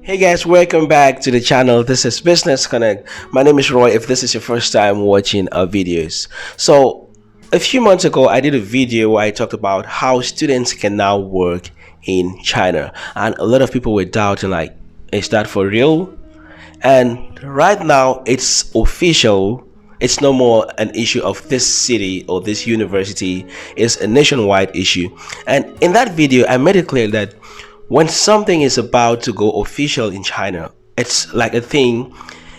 Hey guys, welcome back to the channel. This is Business Connect. My name is Roy. If this is your first time watching our videos, a few months ago I did a video where I talked about how students can now work in China, and a lot of people were doubting, like, is that for real? And right now it's official. It's no more an issue of this city or this university. It's a nationwide issue. And in that video I made it clear that when something is about to go official in China, it's like a thing,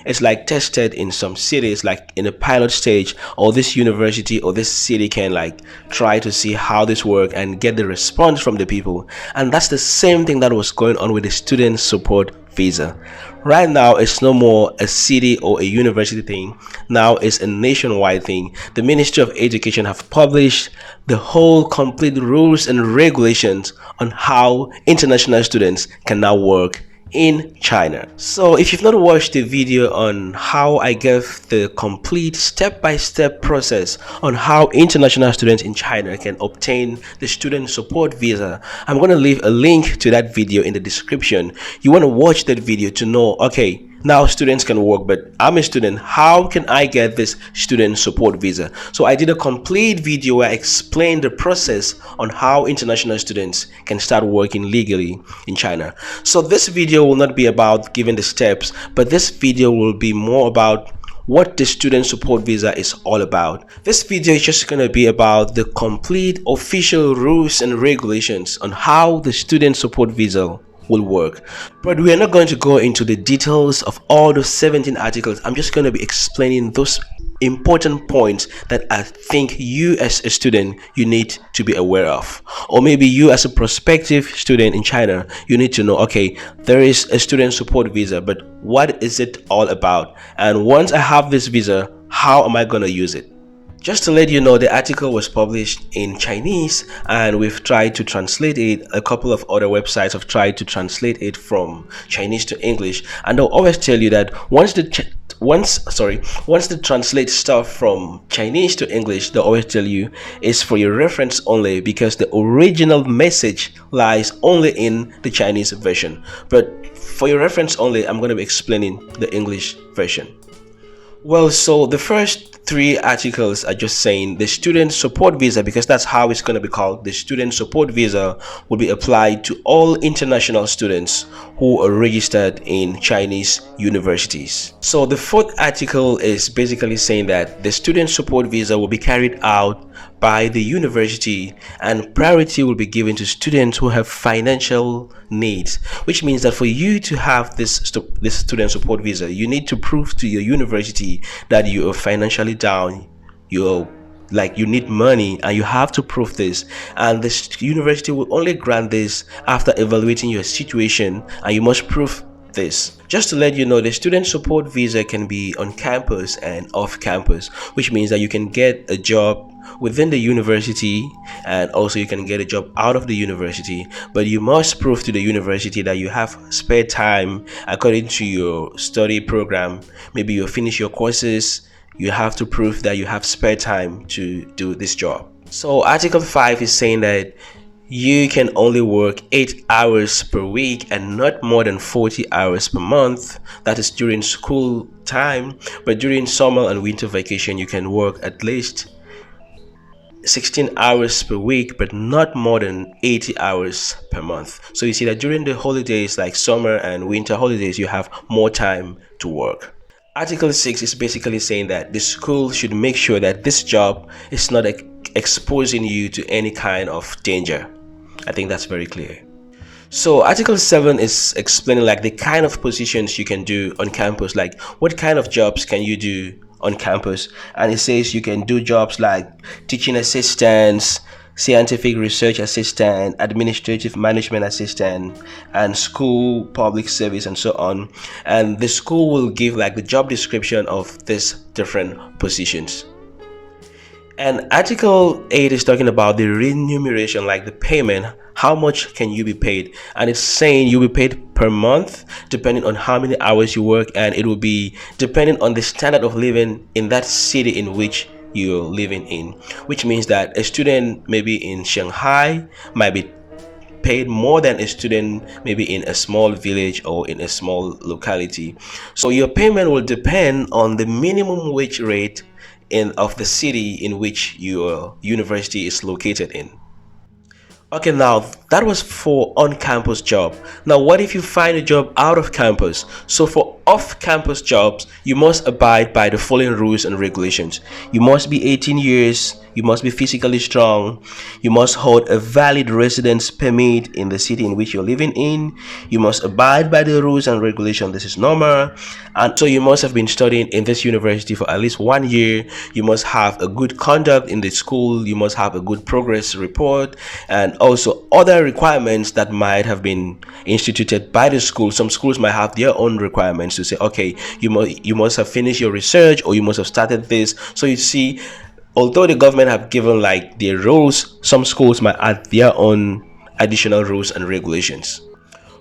it's like tested in some cities, like in a pilot stage, or this university or this city can like try to see how this works and get the response from the people. And that's the same thing that was going on with the student support visa. Right now it's no more a city or a university thing. Now it's a nationwide thing. The Ministry of Education have published the whole complete rules and regulations on how international students can now work in China. So if you've not watched the video on how I gave the complete step-by-step process on how international students in China can obtain the student support visa, I'm going to leave a link to that video in the description. You want to watch that video to know, okay, now students can work, but I'm a student, how can I get this student support visa? So I did a complete video where I explained the process on how international students can start working legally in China. So this video will not be about giving the steps, but this video will be more about what the student support visa is all about. This video is just going to be about the complete official rules and regulations on how the student support visa will work. But we are not going to go into the details of all those 17 articles. I'm just going to be explaining those important points that I think you as a student you need to be aware of, or maybe you as a prospective student in China, you need to know, okay, there is a student support visa, but what is it all about? And once I have this visa, how am I going to use it? Just to let you know, the article was published in Chinese and we've tried to translate it. A couple of other websites have tried to translate it from Chinese to English, and they'll always tell you that once they translate stuff from Chinese to English, they'll always tell you it's for your reference only, because the original message lies only in the Chinese version. But for your reference only, I'm going to be explaining the English version. Well, so the first three articles are just saying the student support visa, because that's how it's going to be called. The student support visa will be applied to all international students who are registered in Chinese universities. So the fourth article is basically saying that the student support visa will be carried out by the university and priority will be given to students who have financial needs, which means that for you to have this student support visa, you need to prove to your university that you are financially down, you need money, and you have to prove this. And the university will only grant this after evaluating your situation, and you must prove this. Just to let you know, the student support visa can be on campus and off campus, which means that you can get a job within the university and also you can get a job out of the university, but you must prove to the university that you have spare time according to your study program. Maybe you finish your courses, you have to prove that you have spare time to do this job. So article 5 is saying that you can only work 8 hours per week and not more than 40 hours per month. That is during school time, but during summer and winter vacation you can work at least 16 hours per week, but not more than 80 hours per month. So you see that during the holidays like summer and winter holidays, you have more time to work. Article 6 is basically saying that the school should make sure that this job is not exposing you to any kind of danger. I think that's very clear. So article 7 is explaining like the kind of positions you can do on campus, like what kind of jobs can you do on campus. And it says you can do jobs like teaching assistants, scientific research assistant, administrative management assistant, and school public service, and so on. And the school will give like the job description of these different positions. And article 8 is talking about the remuneration, like the payment. How much can you be paid? And it's saying you'll be paid per month depending on how many hours you work, and it will be depending on the standard of living in that city in which you're living in, which means that a student maybe in Shanghai might be paid more than a student maybe in a small village or in a small locality. So your payment will depend on the minimum wage rate of the city in which your university is located in. Okay, now that was for on-campus job. Now, what if you find a job out of campus? So for off-campus jobs, you must abide by the following rules and regulations. You must be 18 years, you must be physically strong, you must hold a valid residence permit in the city in which you're living in, you must abide by the rules and regulations. This is normal. And so you must have been studying in this university for at least 1 year. You must have a good conduct in the school, you must have a good progress report, and also other requirements that might have been instituted by the school. Some schools might have their own requirements to say, okay, you must have finished your research, or you must have started this. So you see, although the government have given like their rules, some schools might add their own additional rules and regulations.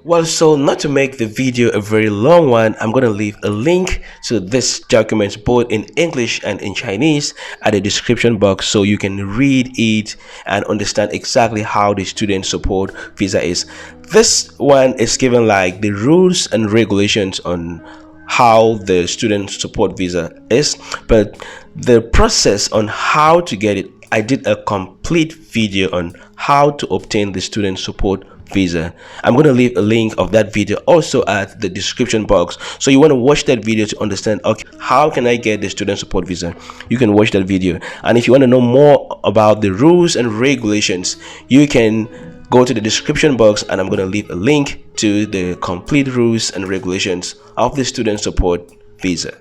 Well, so not to make the video a very long one, I'm going to leave a link to this document both in English and in Chinese at the description box, so you can read it and understand exactly how the student support visa is. This one is given like the rules and regulations on how the student support visa is, but the process on how to get it, I did a complete video on how to obtain the student support visa. I'm going to leave a link of that video also at the description box, so you want to watch that video to understand, okay, how can I get the student support visa? You can watch that video. And if you want to know more about the rules and regulations, you can go to the description box, and I'm going to leave a link to the complete rules and regulations of the student support visa.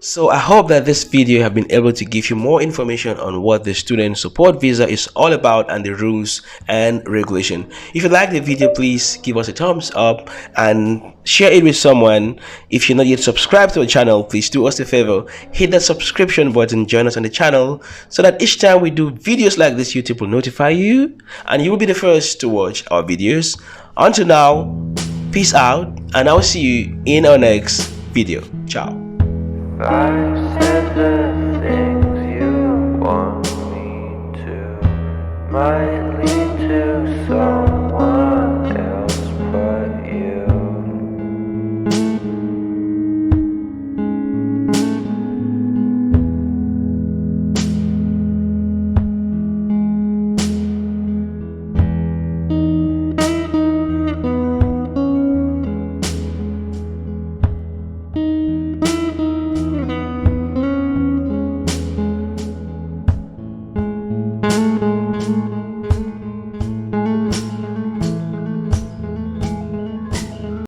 So I hope that this video have been able to give you more information on what the student support visa is all about and the rules and regulation. If you like the video, please give us a thumbs up and share it with someone. If you're not yet subscribed to the channel, please do us a favor, hit that subscription button, join us on the channel, so that each time we do videos like this, YouTube will notify you and you will be the first to watch our videos. Until now, peace out, and I'll see you in our next video. Ciao. I said the things you want me to might lead to someone else but you.